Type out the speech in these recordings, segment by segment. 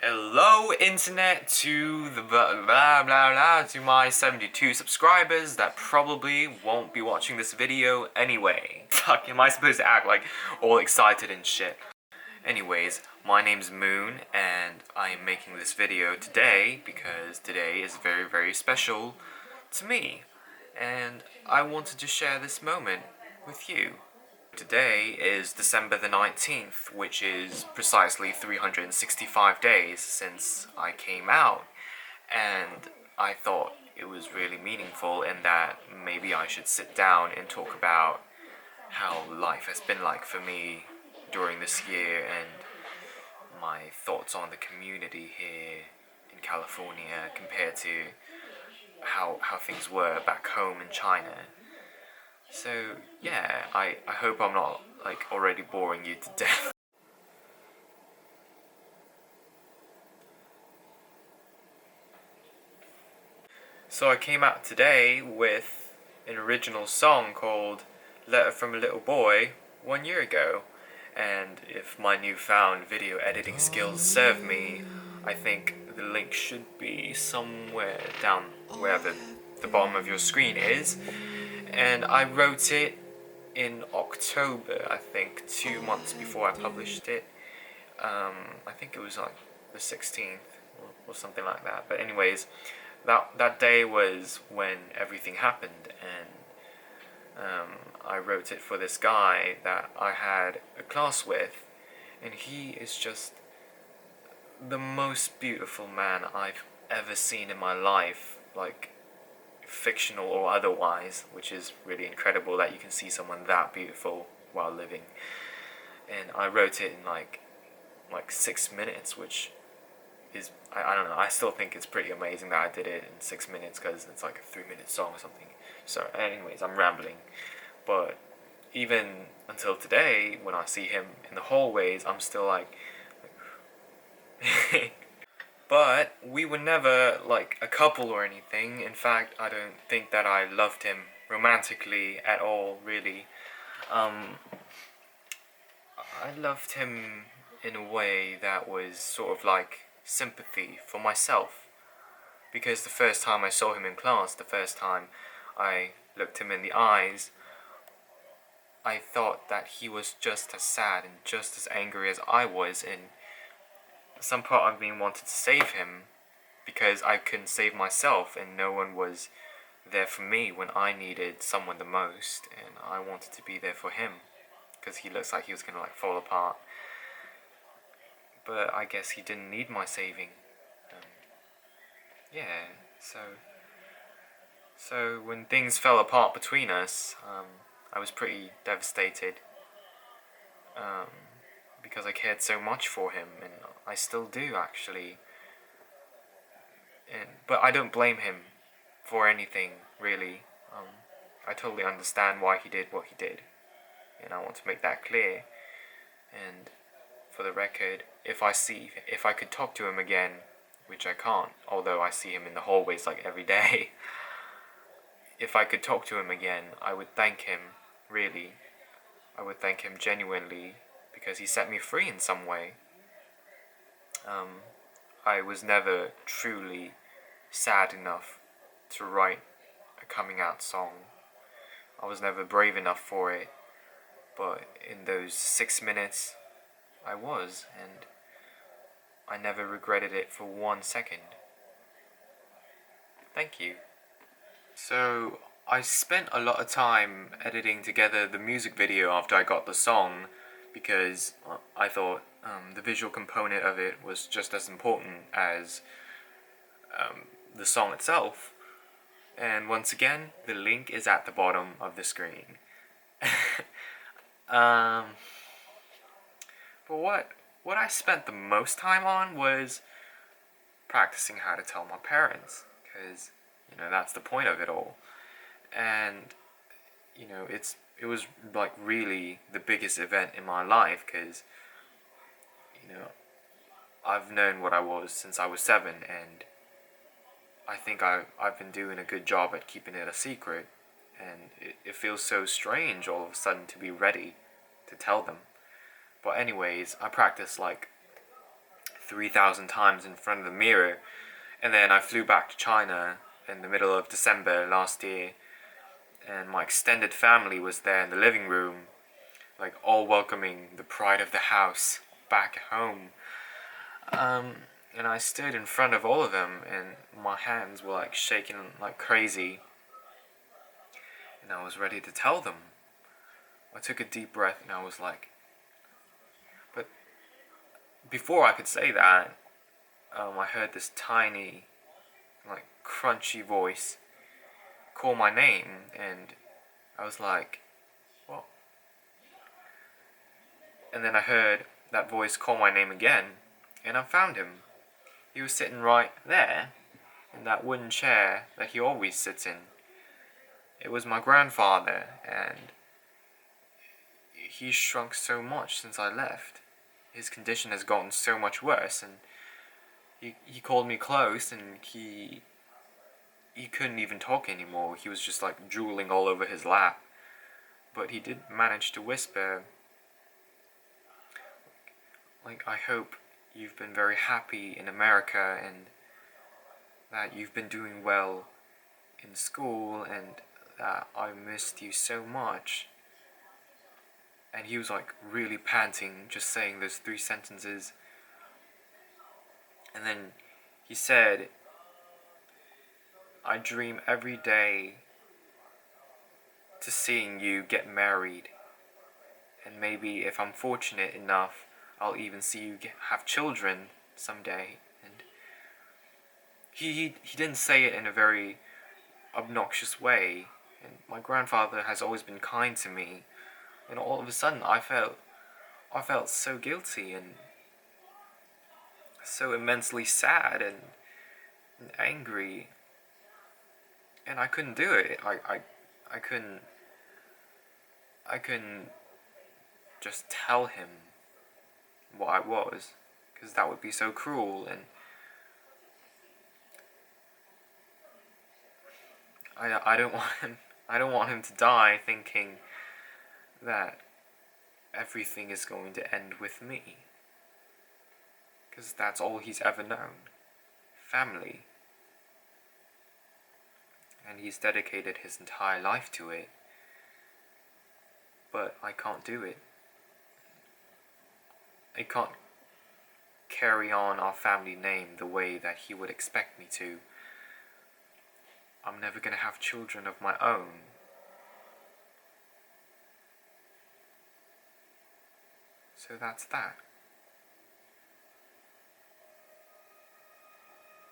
Hello internet to the blah blah blah to my 72 subscribers that probably won't be watching this video anyway. Fuck, am I supposed to act like all excited and shit? Anyways, my name's Moon and I am making this video today because today is very special to me and I wanted to share this moment with you. Today is December the 19th, which is precisely 365 days since I came out, and I thought it was really meaningful in that maybe I should sit down and talk about how life has been like for me during this year and my thoughts on the community here in California compared to how things were back home in China. So yeah, I hope I'm not like already boring you to death. So I came out today with an original song called Letter from a Little Boy 1 year ago, and if my newfound video editing skills serve me, I think the link should be somewhere down wherever the bottom of your screen is. And I wrote it in October, I think, 2 months before I published it. I think it was like the 16th or something like that. But anyways, that day was when everything happened, and I wrote it for this guy that I had a class with, and he is just the most beautiful man I've ever seen in my life, like fictional or otherwise, which is really incredible that you can see someone that beautiful while living. And I wrote it in like 6 minutes, which is I don't know, I still think it's pretty amazing that I did it in 6 minutes because it's like a 3-minute song or something. So anyways, I'm rambling, but even until today when I see him in the hallways, I'm still like But we were never like a couple or anything. In fact, I don't think that I loved him romantically at all, really. I loved him in a way that was sort of like sympathy for myself. Because the first time I saw him in class, the first time I looked him in the eyes, I thought that he was just as sad and just as angry as I was, and some part of me wanted to save him because I couldn't save myself and no one was there for me when I needed someone the most, and I wanted to be there for him because he looks like he was gonna like fall apart. But I guess he didn't need my saving. Yeah, so when things fell apart between us, I was pretty devastated. Because I cared so much for him, and I still do actually. But I don't blame him for anything, really. I totally understand why he did what he did, and I want to make that clear. And for the record, if I could talk to him again, which I can't, although I see him in the hallways like every day, if I could talk to him again, I would thank him, really. I would thank him genuinely, because he set me free in some way. I was never truly sad enough to write a coming out song. I was never brave enough for it, but in those 6 minutes, I was, and I never regretted it for 1 second. Thank you. So, I spent a lot of time editing together the music video after I got the song, because I thought the visual component of it was just as important as the song itself. And once again, the link is at the bottom of the screen. But what I spent the most time on was practicing how to tell my parents, because that's the point of it all. And it was like really the biggest event in my life, because I've known what I was since I was 7, and I think I've been doing a good job at keeping it a secret, and it feels so strange all of a sudden to be ready to tell them. But anyways, I practiced like 3,000 times in front of the mirror. And then I flew back to China in the middle of December last year, and my extended family was there in the living room, like all welcoming the pride of the house back home. And I stood in front of all of them, and my hands were like shaking like crazy. And I was ready to tell them. I took a deep breath and I was like, but before I could say that, I heard this tiny, like crunchy voice call my name, and I was like, what? And then I heard that voice call my name again, and I found him. He was sitting right there, in that wooden chair that he always sits in. It was my grandfather, and he's shrunk so much since I left. His condition has gotten so much worse, and he called me close, and he couldn't even talk anymore. He was just like drooling all over his lap. But he did manage to whisper, like, I hope you've been very happy in America, and that you've been doing well in school, and that I missed you so much. And he was like really panting, just saying those 3 sentences. And then he said, I dream every day to seeing you get married, and maybe if I'm fortunate enough, I'll even see you have children someday. And he didn't say it in a very obnoxious way, and my grandfather has always been kind to me, and all of a sudden I felt so guilty and so immensely sad and angry, and I couldn't do it. I couldn't just tell him what I was, because that would be so cruel, and I don't want him to die thinking that everything is going to end with me, because that's all he's ever known, family, and he's dedicated his entire life to it. But I can't do it. I can't carry on our family name the way that he would expect me to. I'm never gonna have children of my own. So that's that.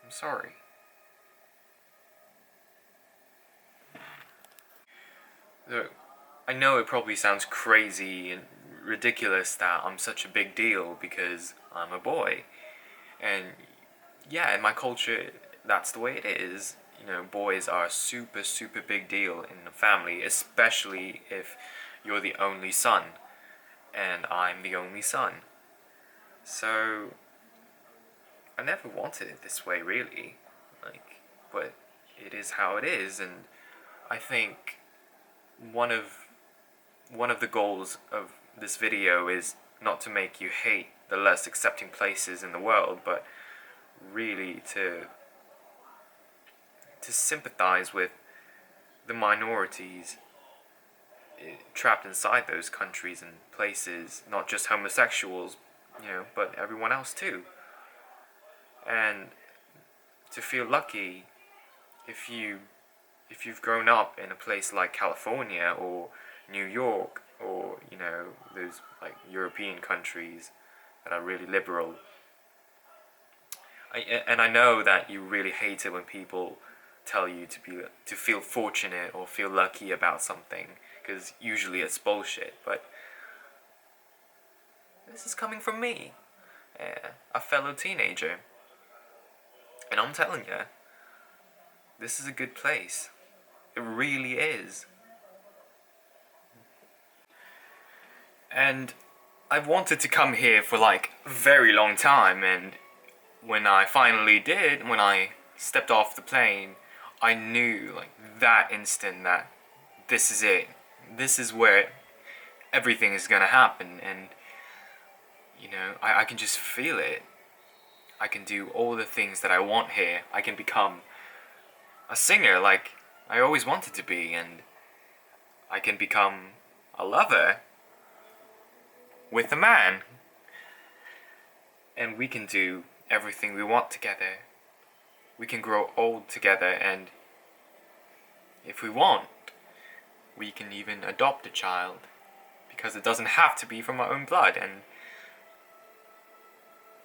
I'm sorry. Look, I know it probably sounds crazy and ridiculous that I'm such a big deal because I'm a boy. And yeah, in my culture, that's the way it is. You know, boys are a super, super big deal in the family, especially if you're the only son. And I'm the only son. So, I never wanted it this way, really. But it is how it is, and I think one of the goals of this video is not to make you hate the less accepting places in the world, but really to sympathize with the minorities trapped inside those countries and places, not just homosexuals, but everyone else too. And to feel lucky if you've grown up in a place like California or New York or those like European countries that are really liberal. And I know that you really hate it when people tell you to feel fortunate or feel lucky about something, because usually it's bullshit. But this is coming from me, a fellow teenager, and I'm telling you, this is a good place. It really is. And I've wanted to come here for like a very long time, and when I finally did, when I stepped off the plane, I knew like that instant that this is it. This is where everything is gonna happen, and I can just feel it. I can do all the things that I want here. I can become a singer like I always wanted to be, and I can become a lover with a man. And we can do everything we want together. We can grow old together, and if we want, we can even adopt a child, because it doesn't have to be from our own blood. And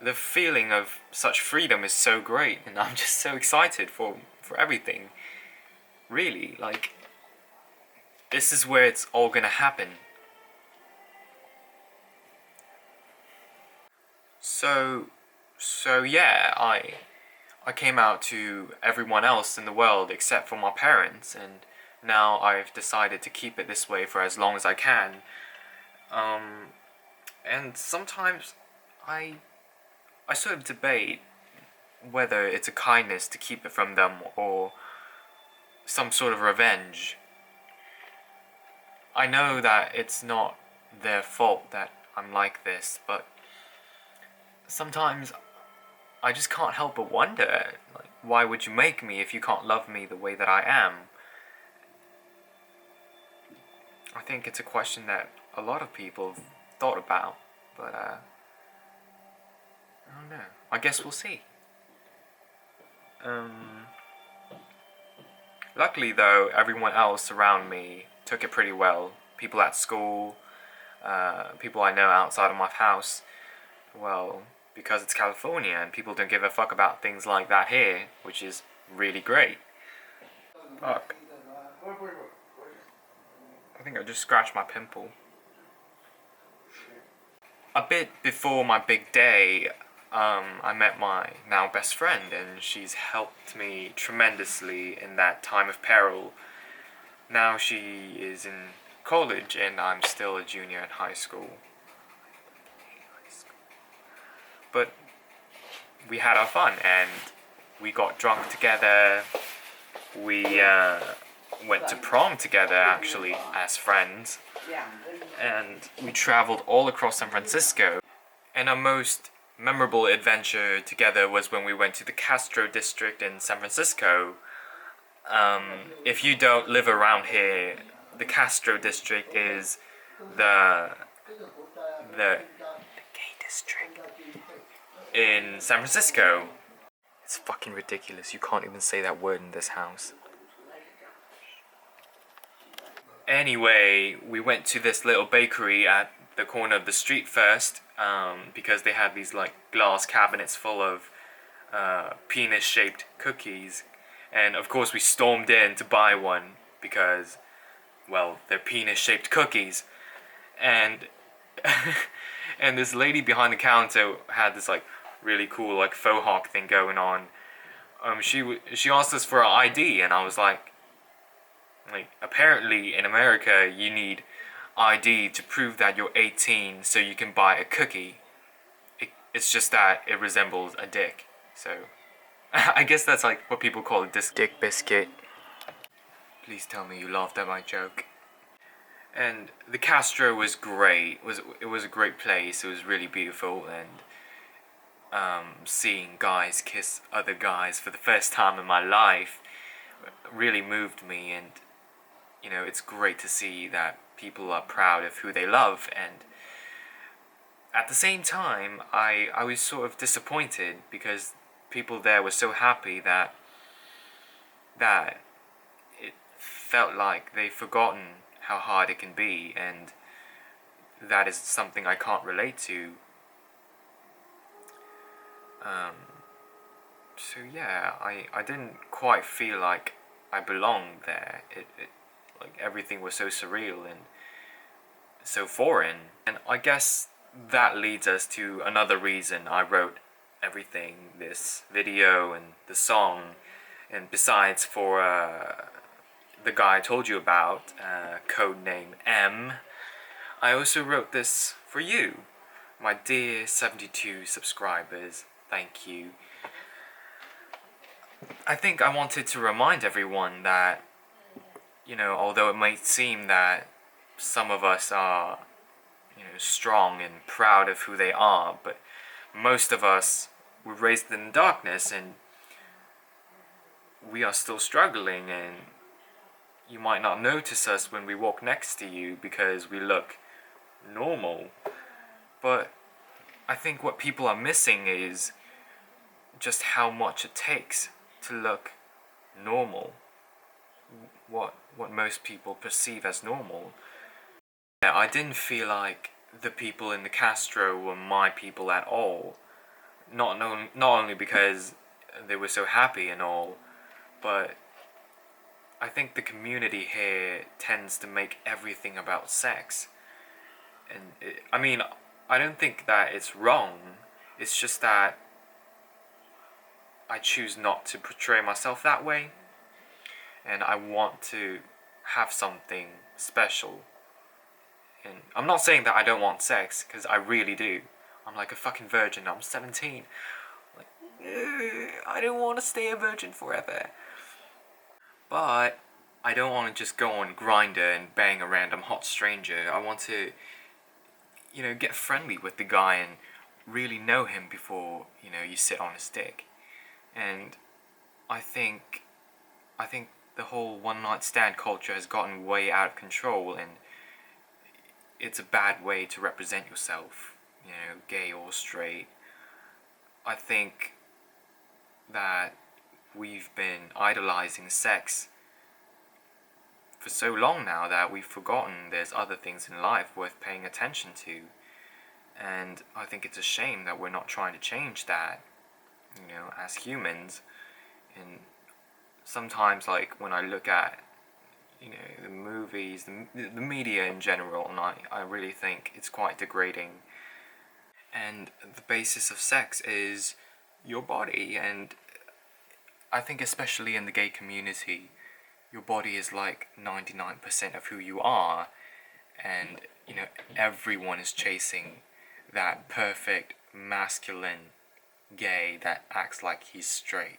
the feeling of such freedom is so great, and I'm just so excited for everything. Really, like, this is where it's all gonna happen. So yeah, I came out to everyone else in the world except for my parents, and now I've decided to keep it this way for as long as I can. And sometimes I sort of debate whether it's a kindness to keep it from them or some sort of revenge. I know that it's not their fault that I'm like this, but sometimes I just can't help but wonder, like, why would you make me if you can't love me the way that I am? I think it's a question that a lot of people have thought about, but I don't know. I guess we'll see. Luckily though, everyone else around me took it pretty well. People at school, people I know outside of my house. Well, because it's California and people don't give a fuck about things like that here, which is really great. Fuck. I think I just scratched my pimple. A bit before my big day, I met my now best friend, and she's helped me tremendously in that time of peril. Now she is in college and I'm still a junior in high school. But we had our fun and we got drunk together. We went to prom together actually as friends. And we traveled all across San Francisco. And our most memorable adventure together was when we went to the Castro district in San Francisco. If you don't live around here, the Castro district is the gay district in San Francisco. It's fucking ridiculous. You can't even say that word in this house. Anyway, we went to this little bakery at the corner of the street first, because they had these like glass cabinets full of penis-shaped cookies. And of course we stormed in to buy one because, well, they're penis-shaped cookies. And and this lady behind the counter had this like really cool like faux hawk thing going on. She asked us for our ID, and I was like, apparently in America you need ID to prove that you're 18 so you can buy a cookie. It's just that it resembles a dick. So I guess that's like what people call a dick biscuit. Please tell me you laughed at my joke. And the Castro was great. It was a great place. It was really beautiful, and seeing guys kiss other guys for the first time in my life really moved me. And you know, it's great to see that people are proud of who they love. And at the same time, I was sort of disappointed because people there were so happy that it felt like they've forgotten how hard it can be, and that is something I can't relate to. So yeah, I didn't quite feel like I belonged there. It like everything was so surreal and so foreign. And I guess that leads us to another reason I wrote everything, this video and the song. And besides for the guy I told you about, codename M, I also wrote this for you, my dear 72 subscribers. Thank you. I think I wanted to remind everyone that, you know, although it might seem that some of us are, you know, strong and proud of who they are, but most of us we're raised in darkness, and we are still struggling, and you might not notice us when we walk next to you because we look normal. But I think what people are missing is just how much it takes to look normal. What most people perceive as normal. Yeah, I didn't feel like the people in the Castro were my people at all. Not only because they were so happy and all, but I think the community here tends to make everything about sex. And I mean, I don't think that it's wrong. It's just that I choose not to portray myself that way. And I want to have something special. And I'm not saying that I don't want sex, because I really do. I'm like a fucking virgin. I'm 17. Like, I don't want to stay a virgin forever. But I don't want to just go on Grindr and bang a random hot stranger. I want to, get friendly with the guy and really know him before, you sit on his dick. And I think the whole one night stand culture has gotten way out of control, and it's a bad way to represent yourself, gay or straight. I think that we've been idolizing sex for so long now that we've forgotten there's other things in life worth paying attention to. And I think it's a shame that we're not trying to change that, as humans. And sometimes, like, when I look at, the movies, the media in general, and I really think it's quite degrading. And the basis of sex is your body, and I think especially in the gay community, your body is like 99% of who you are, and everyone is chasing that perfect masculine gay that acts like he's straight.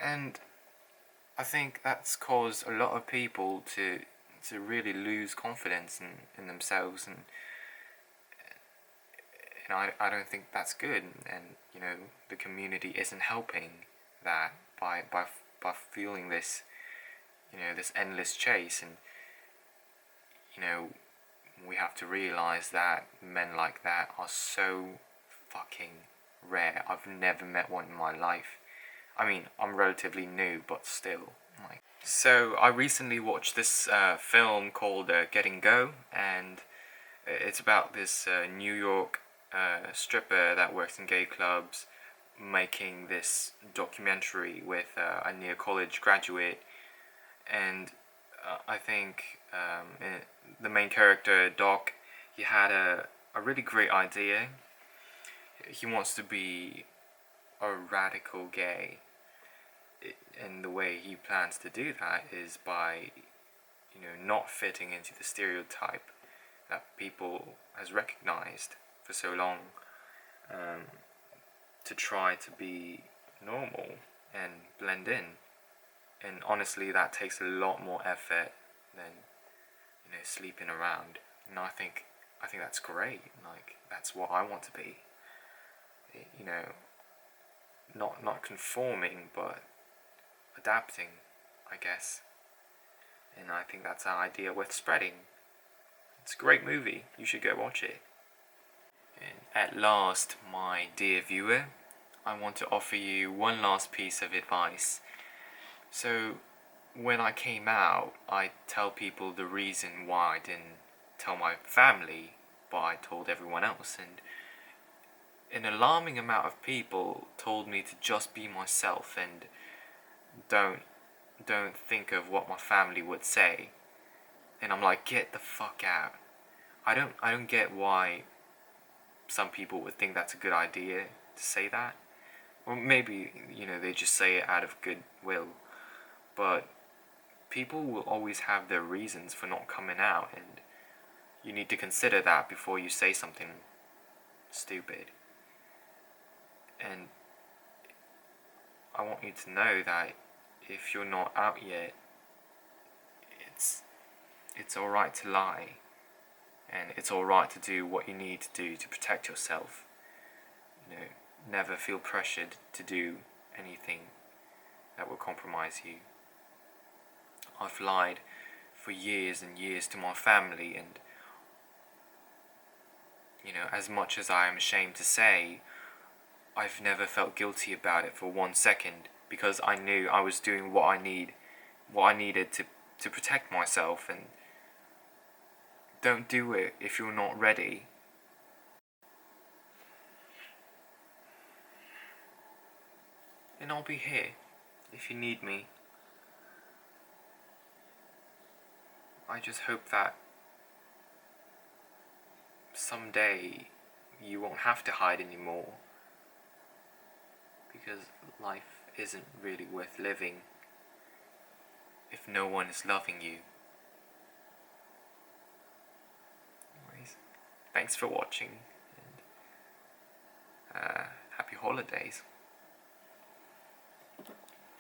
And I think that's caused a lot of people to really lose confidence in themselves, and I don't think that's good, and the community isn't helping that by feeling this this endless chase. And we have to realize that men like that are so fucking rare. I've never met one in my life. I mean, I'm relatively new, but still. So I recently watched this film called Getting Go, and it's about this New York stripper that works in gay clubs making this documentary with a near college graduate. And I think the main character, Doc, he had a really great idea. He wants to be a radical gay, and the way he plans to do that is by not fitting into the stereotype that people has recognized for so long, to try to be normal and blend in. And honestly, that takes a lot more effort than sleeping around. And I think that's great. Like, that's what I want to be. Not conforming, but adapting, I guess. And I think that's an idea worth spreading. It's a great movie. You should go watch it. And at last, my dear viewer, I want to offer you one last piece of advice. So, when I came out, I tell people the reason why I didn't tell my family, but I told everyone else. And an alarming amount of people told me to just be myself and don't think of what my family would say. And I'm like, get the fuck out. I don't get why some people would think that's a good idea to say that. Or maybe, they just say it out of goodwill. But people will always have their reasons for not coming out, and you need to consider that before you say something stupid. And I want you to know that if you're not out yet, it's alright to lie. and it's alright to do what you need to do to protect yourself. You know, never feel pressured to do anything that will compromise you. I've lied for years and years to my family, and you know, as much as I am ashamed to say, I've never felt guilty about it for 1 second, because I knew I was doing what I needed to protect myself. And don't do it if you're not ready. And I'll be here if you need me. I just hope that someday you won't have to hide anymore, because life isn't really worth living if no one is loving you. Anyways, thanks for watching, and happy holidays.